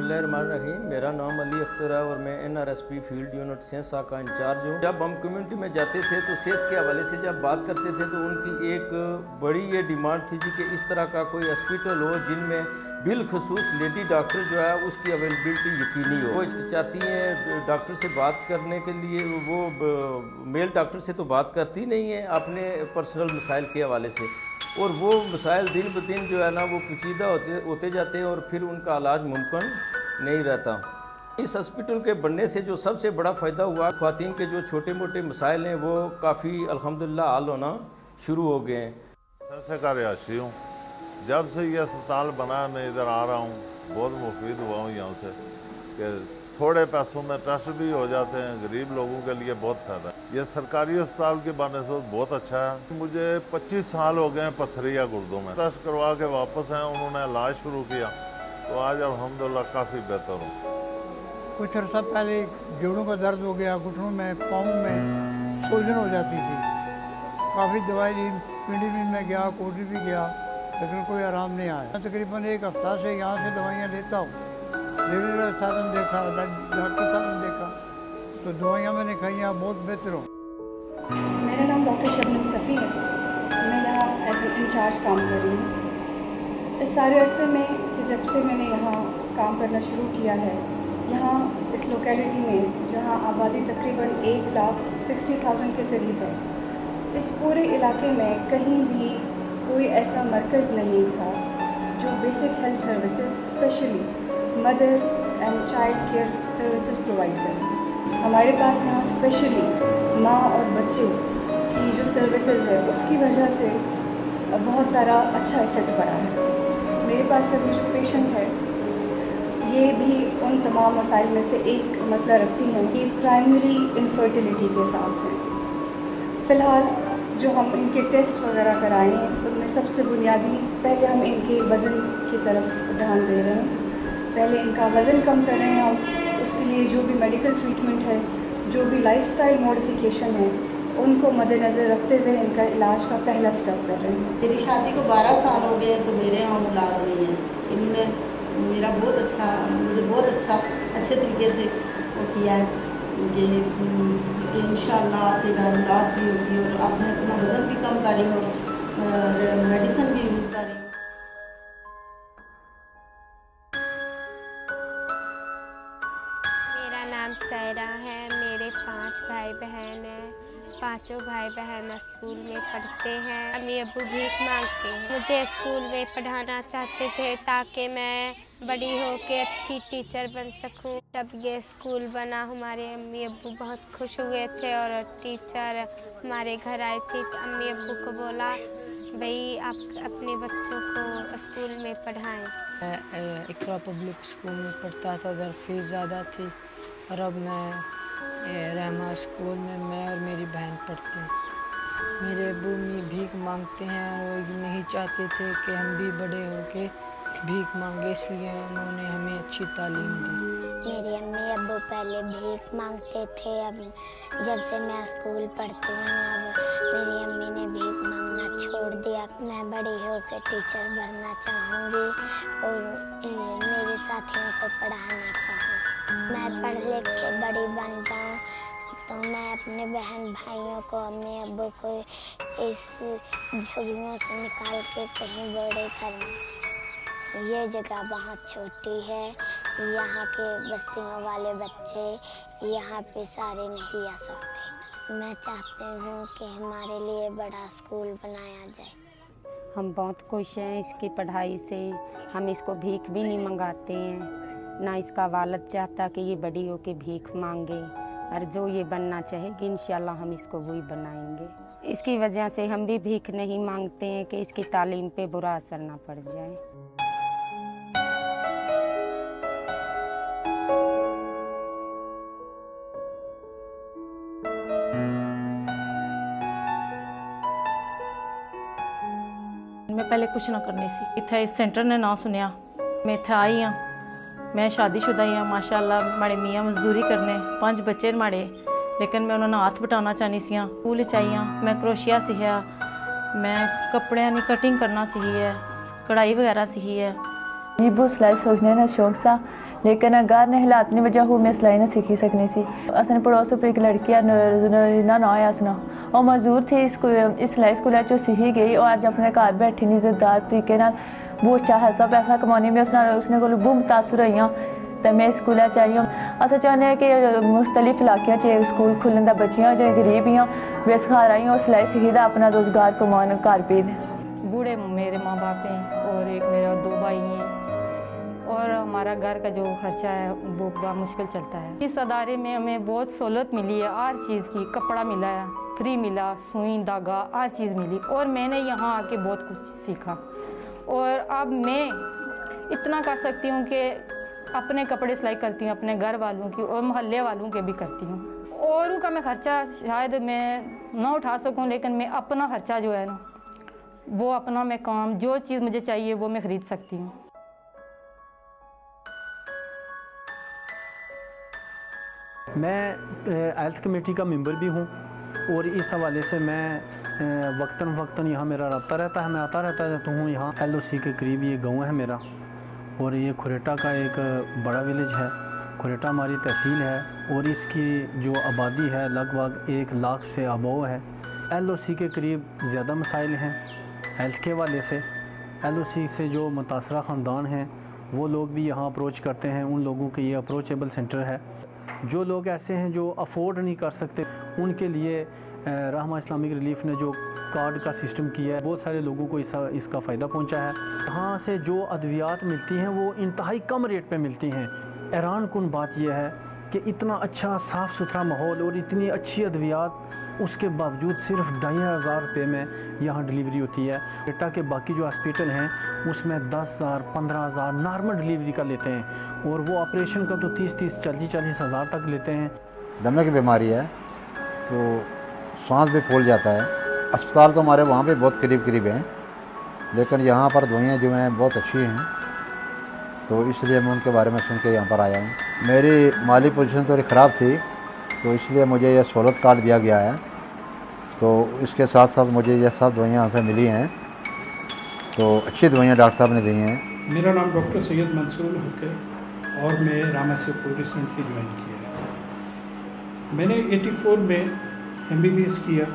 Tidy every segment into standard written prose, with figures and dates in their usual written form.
बिस्मिल्लाहिर्रहमानिर्रहीम। मेरा नाम अली अख्तर है और मैं NRSP फील्ड यूनिट सेंसा का इंचार्ज हूँ। जब हम कम्युनिटी में जाते थे तो सेहत के हवाले से जब बात करते थे तो उनकी एक बड़ी ये डिमांड थी जी कि इस तरह का कोई हॉस्पिटल हो जिनमें बिलखसूस लेडी डॉक्टर जो है उसकी अवेलेबिलिटी यकीनी हो। वो चाहती हैं डॉक्टर से बात करने के लिए, वो मेल डॉक्टर से तो बात करती नहीं है अपने पर्सनल मसाइल के हवाले से, और वो मसाइल दिन ब दिन जो है ना वो पेचीदा होते जाते हैं और फिर उनका इलाज मुमकिन नहीं रहता। इस हॉस्पिटल के बनने से जो सबसे बड़ा फ़ायदा हुआ, ख़वातीन के जो छोटे मोटे मसाइल हैं वो काफ़ी अल्हम्दुलिल्लाह हल होना शुरू हो गए हैं। सेंसा का रिहायशी हूँ। जब से ये अस्पताल बना मैं इधर आ रहा हूँ, बहुत मुफीद हुआ हूँ यहाँ से कि थोड़े पैसों में टेस्ट भी हो जाते हैं, गरीब लोगों के लिए बहुत फ़ायदा है। ये सरकारी अस्पताल के बनने से बहुत अच्छा है। मुझे 25 साल हो गए हैं पत्थरिया गुर्दों में। टेस्ट करवा के वापस आए, उन्होंने इलाज शुरू किया तो आज अल्हम्दुलिल्लाह काफ़ी बेहतर हूँ। कुछ अर्सा पहले जोड़ों का दर्द हो गया, घुटनों में, पाँव में सूजन हो जाती थी। काफ़ी दवाई ली, पिंडी में गया, कोटरी भी गया, लेकिन कोई आराम नहीं आया। तकरीबन एक हफ्ता से यहाँ से दवाइयाँ लेता हूँ। रेगुलर साधन देखा, डॉक्टर साधन देखा तो दवाइयाँ मैंने खाई, यहाँ बहुत बेहतर हो। मेरा नाम डॉक्टर शबनम सफ़ी है। मैं यहाँ एज ए इंचार्ज काम कर रही हूँ। इस सारे अरसे में कि जब से मैंने यहाँ काम करना शुरू किया है, यहाँ इस लोकेलिटी में जहाँ आबादी तकरीबन 1,60,000 के करीब है, इस पूरे इलाके में कहीं भी कोई ऐसा मरकज़ नहीं था जो basic health services specially mother and child care services provide करें। हमारे पास यहाँ स्पेशली माँ और बच्चे की जो सर्विसेज है उसकी वजह से बहुत सारा अच्छा इफ़ेक्ट पड़ा है। मेरे पास अभी जो पेशेंट है ये भी उन तमाम मसाइल में से एक मसला रखती हैं कि प्राइमरी इनफर्टिलिटी के साथ हैं। फ़िलहाल जो हम इनके टेस्ट वगैरह कराएँ उनमें सबसे बुनियादी पहले हम इनके वज़न की तरफ ध्यान दे रहे हैं। पहले इनका वज़न कम कर रहे हैं हम, उसके लिए जो भी मेडिकल ट्रीटमेंट है, जो भी लाइफस्टाइल मॉडिफिकेशन है, उनको मद्देनज़र रखते हुए इनका इलाज का पहला स्टेप कर रहे हैं। मेरी शादी को 12 साल हो गए तो मेरे यहाँ औलाद नहीं है। इन्होंने मेरा मुझे बहुत अच्छे तरीके से वो किया है कि इंशाअल्लाह आपकी औलाद भी होगी और आपने अपना वज़न भी कम करें और मेडिसिन भी यूज़ करें। मेरा नाम सायरा है। मेरे 5 भाई बहन हैं। पाँचों भाई बहन स्कूल में पढ़ते हैं। अम्मी अब्बू भीख मांगते हैं। मुझे स्कूल में पढ़ाना चाहते थे ताकि मैं बड़ी होकर अच्छी टीचर बन सकूं। जब ये स्कूल बना हमारे अम्मी अब्बू बहुत खुश हुए थे और टीचर हमारे घर आई थी तो अम्मी अब्बू को बोला भाई आप अपने बच्चों को स्कूल में पढ़ाएं। मैं इकरा पब्लिक स्कूल में पढ़ता था, उधर फीस ज़्यादा थी, और अब मैं रहमा स्कूल में मैं और मेरी बहन पढ़ते हैं। मेरे अब्बू अम्मी भीख मांगते हैं और वो नहीं चाहते थे कि हम भी बड़े होके भीख मांगे, इसलिए उन्होंने हमें अच्छी तालीम दी। मेरे अम्मी अब्बू पहले भीख मांगते थे, अब जब से मैं स्कूल पढ़ती हूँ अब मेरी अम्मी ने भीख मांगना छोड़ दिया। मैं बड़ी होकर टीचर बनना चाहूँगी और मेरे साथियों को पढ़ाना चाहूँगी। मैं पढ़ लिख के बड़ी बन जाऊँ तो मैं अपने बहन भाइयों को, अम्मी अब्बू को इस झुग्गियों से निकाल के कहीं बड़े घर में। ये जगह बहुत छोटी है, यहाँ के बस्तियों वाले बच्चे यहाँ पे सारे नहीं आ सकते। मैं चाहती हूँ कि हमारे लिए बड़ा स्कूल बनाया जाए। हम बहुत खुश हैं इसकी पढ़ाई से। हम इसको भीख भी नहीं मंगाते हैं, ना इसका वालिद चाहता कि ये बड़ी हो के भीख मांगे, और जो ये बनना चाहेगी इंशाल्लाह हम इसको वही बनाएंगे। इसकी वजह से हम भी भीख नहीं मांगते हैं कि इसकी तालीम पे बुरा असर ना पड़ जाए। मैं पहले कुछ ना करनी सी, इत्थे इस सेंटर ने ना सुनिया, मैं इत्थे आई हाँ। मैं शादीशुदा ही हाँ माशाअल्लाह। माड़े मियाँ मजदूरी करने, 5 बच्चे माड़े, लेकिन मैं उन्होंने हाथ बटाना चाहनी सी। स्कूल आई हाँ, मैं क्रोशिया सीखा, मैं कपड़े की कटिंग करना सीखी है, कढ़ाई वगैरह सीखी है। ये बहुत सिलाई सीखने का शौक था, लेकिन घर ने हालात की वजह मैं सिलाई नहीं सीखी सकनी सी। असन पड़ोस पर एक लड़की नरीना ना है उसना, वो मजदूर थी इस सिलाई स्कूल सीखी गई और अज अपने घर बैठी नहीं इज्जतदार तरीके बहुत अच्छा खासा पैसा कमाने में उसने को बहुत मुतासर हुई हूँ। तो मैं स्कूल आई हूँ। अस चाहते हैं कि मुख्तलिफ इलाकों च स्कूल खुलन का बच्चियाँ जो गरीब हैं वे सिखा रही हैं, सिलाई सीखी अपना रोज़गार कमान घर पे। बूढ़े मेरे माँ बाप हैं और एक मेरा 2 भाई हैं और हमारा घर का जो खर्चा है वो बड़ा मुश्किल चलता है। इस अदारे में हमें बहुत सहूलत मिली है, हर चीज़ की, कपड़ा मिला है फ्री मिला, सुई धागा हर चीज़ मिली और मैंने यहाँ आके बहुत कुछ सीखा और अब मैं इतना कर सकती हूँ कि अपने कपड़े सिलाई करती हूँ, अपने घर वालों की और मोहल्ले वालों के भी करती हूँ। औरों का मैं खर्चा शायद मैं ना उठा सकूँ, लेकिन मैं अपना खर्चा जो है ना वो अपना मैं काम जो चीज़ मुझे चाहिए वो मैं ख़रीद सकती हूँ। मैं हेल्थ कमेटी का मेंबर भी हूँ और इस हवाले से मैं वक्तन यहाँ मेरा रब्ता रहता है, मैं आता रहता हूँ। यहाँ LOC के करीब ये गांव है मेरा और ये खुरेटा का एक बड़ा विलेज है। खुरेटा हमारी तहसील है और इसकी जो आबादी है लगभग 1 लाख से अबव है। LOC के करीब ज़्यादा मसाइल हैं हेल्थ के हवाले से। LOC से जो मुतासरा ख़ानदान हैं वो लोग भी यहाँ अप्रोच करते हैं, उन लोगों के ये अप्रोचेबल सेंटर है। जो लोग ऐसे हैं जो अफोर्ड नहीं कर सकते उनके लिए रहमा इस्लामिक रिलीफ ने जो कार्ड का सिस्टम किया है, बहुत सारे लोगों को इसका फ़ायदा पहुंचा है। यहाँ से जो अद्वियात मिलती हैं वो इंतहाई कम रेट पे मिलती हैं। हैरान कुन बात यह है कि इतना अच्छा साफ़ सुथरा माहौल और इतनी अच्छी अद्वियात, उसके बावजूद सिर्फ 2500 रुपये में यहाँ डिलीवरी होती है। बेटा के बाकी जो हॉस्पिटल हैं उसमें 10,000 15,000 नॉर्मल डिलीवरी का लेते हैं और वो ऑपरेशन का तो 30 40 हज़ार तक लेते हैं। दमे की बीमारी है तो सांस भी फूल जाता है। अस्पताल तो हमारे वहाँ पे बहुत करीब हैं, लेकिन यहाँ पर दवाइयाँ जो हैं बहुत अच्छी हैं, तो इसलिए मैं उनके बारे में सुन के यहाँ पर आया हूँ। मेरी माली पोजीशन थोड़ी ख़राब थी तो इसलिए मुझे यह सहूलत कार्ड दिया गया है, तो इसके साथ साथ मुझे यह सब दवाइयाँ यहाँ से मिली हैं, तो अच्छी दवाइयाँ डॉक्टर साहब ने दी हैं। मेरा नाम डॉक्टर सैयद मंसूर हक है और मैं रामा से रिसेंटली ज्वाइन किया है। मैंने 84 में MBBS किया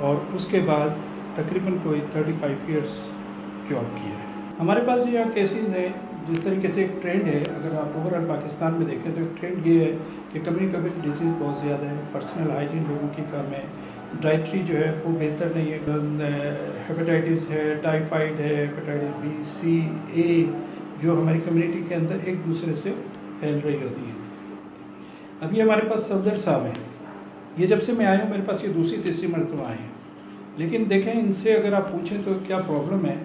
और उसके बाद तकरीबन कोई 35 इयर्स जॉब किया है। हमारे पास जो यहाँ केसेस हैं, जिस तरीके से एक ट्रेंड है, अगर आप ओवरऑल पाकिस्तान में देखें तो एक ट्रेंड ये है कि कम्युनिकेबल डिजीज़ बहुत ज़्यादा है, पर्सनल हाइजीन लोगों की कम है, डाइटरी जो है वो बेहतर नहीं है, हेपेटाइटिस है, टाइफाइड है, हेपेटाइटिस B, C, A जो हमारी कम्युनिटी के अंदर एक दूसरे से फैल रही होती है। अभी हमारे पास सफदर साहब हैं, ये जब से मैं आया हूँ मेरे पास ये दूसरी तीसरी मरतबा आए हैं, लेकिन देखें इनसे अगर आप पूछें तो क्या प्रॉब्लम है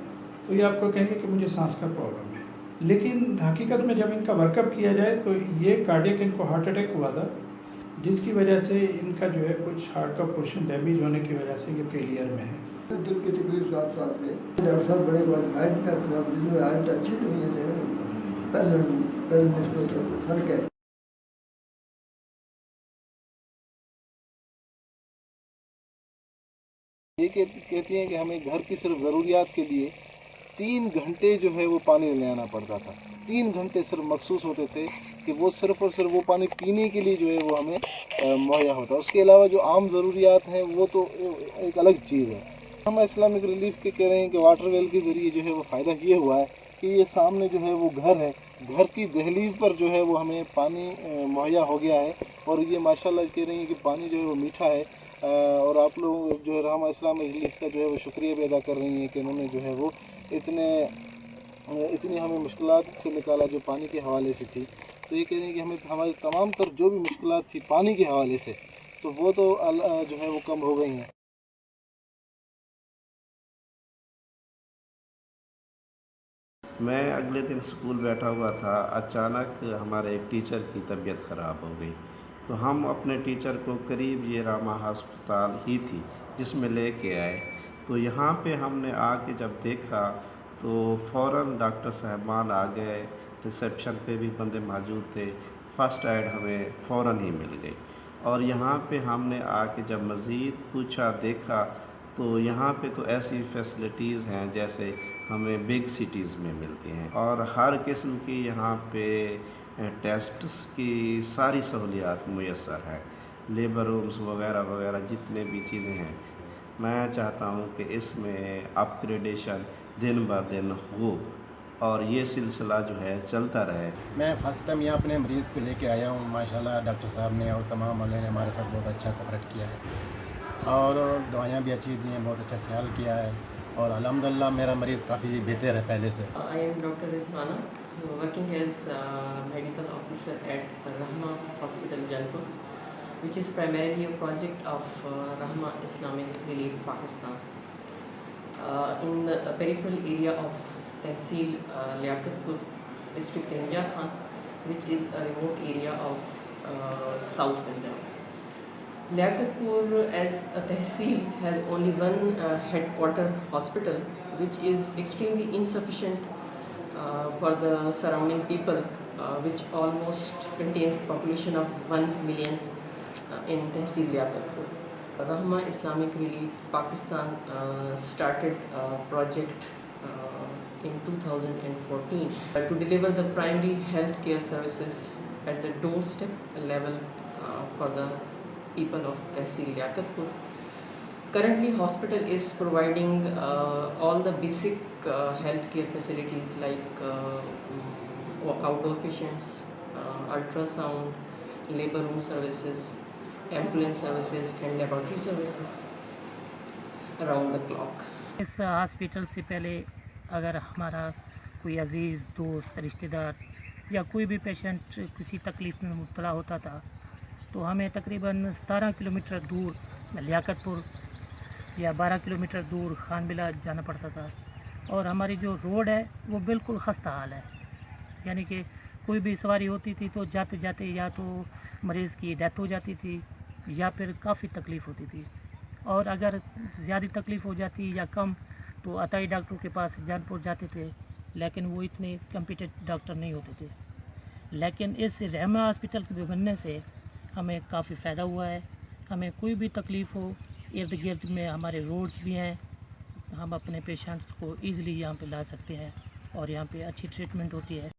तो ये आपको कहेंगे कि मुझे सांस का प्रॉब्लम है, लेकिन हकीकत में जब इनका वर्कअप किया जाए तो ये कार्डियक इनको हार्ट अटैक हुआ था, जिसकी वजह से इनका जो है कुछ हार्ट का पोर्शन डैमेज होने की वजह से ये फेलियर में है। दिल की तकलीफ 7 साल से डॉक्टर साहब बड़े हाइट में अपना हाइट अच्छी तो नहीं है, पहले फर्क है। ये कहती हैं कि हमें घर की सिर्फ ज़रूरियात के लिए 3 घंटे जो है वो पानी ले आना पड़ता था। 3 घंटे सिर्फ महसूस होते थे कि वो सिर्फ और सिर्फ वो पानी पीने के लिए जो है वो हमें मुहैया होता है। उसके अलावा जो आम ज़रूरियात हैं वो तो एक अलग चीज़ है। हम इस्लामिक रिलीफ के कह रहे हैं कि वाटर वेल के ज़रिए जो है वो फ़ायदा ये हुआ है कि ये सामने जो है वो घर है, घर की दहलीज़ पर जो है वो हमें पानी मुहैया हो गया है और ये माशाल्लाह कह रही हैं कि पानी जो है वो मीठा है और आप लोग जो है रहमा इस्लामिक रिलीफ का जो है वो शुक्रिया भी अदा कर रही हैं कि उन्होंने जो है वो इतनी हमें मुश्किलात से निकाला जो पानी के हवाले से थी। तो ये कह रही हैं कि हमें हमारी तमाम तर जो भी मुश्किलात थी पानी के हवाले से तो वो तो जो है वो कम हो गई हैं। मैं अगले दिन स्कूल बैठा हुआ था, अचानक हमारे एक टीचर की तबीयत ख़राब हो गई, तो हम अपने टीचर को करीब ये रामा अस्पताल ही थी जिसमें लेके आए। तो यहाँ पे हमने आके जब देखा तो फ़ौरन डॉक्टर साहबान आ गए, रिसेप्शन पे भी बंदे मौजूद थे, फ़र्स्ट एड हमें फ़ौरन ही मिल गई। और यहाँ पे हमने आके जब मज़ीद पूछा देखा तो यहाँ पे तो ऐसी फैसिलिटीज़ हैं जैसे हमें बिग सिटीज़ में मिलती हैं और हर किस्म की यहाँ पे टेस्ट्स की सारी सहूलियात मुयस्सर है, लेबर रूम्स वगैरह वगैरह जितने भी चीज़ें हैं। मैं चाहता हूँ कि इसमें अपग्रेडेशन दिन ब दिन हो और ये सिलसिला जो है चलता रहे। मैं फ़र्स्ट टाइम यहाँ अपने मरीज़ को लेके आया हूँ। माशाल्लाह डॉक्टर साहब ने और तमाम वाले ने हमारे साथ बहुत अच्छा कोऑपरेट किया है और दवाइयाँ भी अच्छी दी हैं, बहुत अच्छा ख्याल किया है और अल्हम्दुलिल्लाह मेरा मरीज़ काफ़ी बेहतर है पहले से। I am Dr. Rizwana, working as medical officer at Rahma Hospital, Jaipur, which is primarily a project of Rahma Islamic Relief Pakistan. In the peripheral area of Tehsil Liaqatpur district India Khan, which is a remote area of South Punjab. Liaqatpur as a tehsil has only one headquarter hospital, which is extremely insufficient for the surrounding people, which almost contains population of 1 million in Tehsil Liaqatpur. Rahma Islamic Relief Pakistan started a project in 2014 to deliver the primary health care services at the doorstep level for the people of Tehsil Liaqatpur. Currently, hospital is providing all the basic health care facilities like outdoor patients, ultrasound, labor room services, ambulance services and laboratory services around the clock. इस hospital से पहले अगर हमारा कोई अजीज़ दोस्त रिश्तेदार या कोई भी पेशेंट किसी तकलीफ़ में मुब्तला होता था तो हमें तकरीबन 17 किलोमीटर दूर लियाकतपुर या 12 किलोमीटर दूर खानबिला जाना पड़ता था और हमारी जो रोड है वो बिल्कुल खस्ता हाल है। यानी कि कोई भी सवारी होती थी तो जाते जाते या तो मरीज़ की डेथ हो जाती थी या फिर काफ़ी तकलीफ़ होती थी और अगर ज़्यादा तकलीफ़ हो जाती या कम तो अताई डॉक्टर के पास जानपुर जाते थे, लेकिन वो इतने कम्पिटेंट डॉक्टर नहीं होते थे। लेकिन इस रहमा हॉस्पिटल के बनने से हमें काफ़ी फ़ायदा हुआ है। हमें कोई भी तकलीफ़ हो, इर्द गिर्द में हमारे रोड्स भी हैं, हम अपने पेशेंट्स को ईज़िली यहाँ पे ला सकते हैं और यहाँ पे अच्छी ट्रीटमेंट होती है।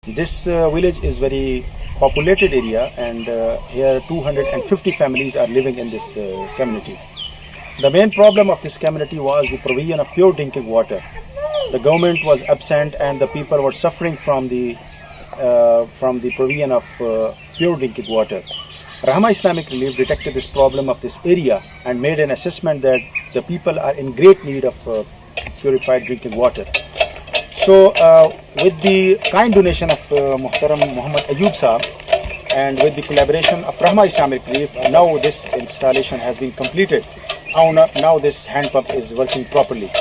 This village is very populated area and here 250 families are living in this community. The main problem of this community was the provision of pure drinking water. The government was absent and the people were suffering from the provision of pure drinking water. Rahma Islamic Relief detected this problem of this area and made an assessment that the people are in great need of purified drinking water. So with the kind donation of Muhtaram Muhammad Ayub Saab and with the collaboration of Rahma Islamic Relief, now this installation has been completed. Now this hand pump is working properly.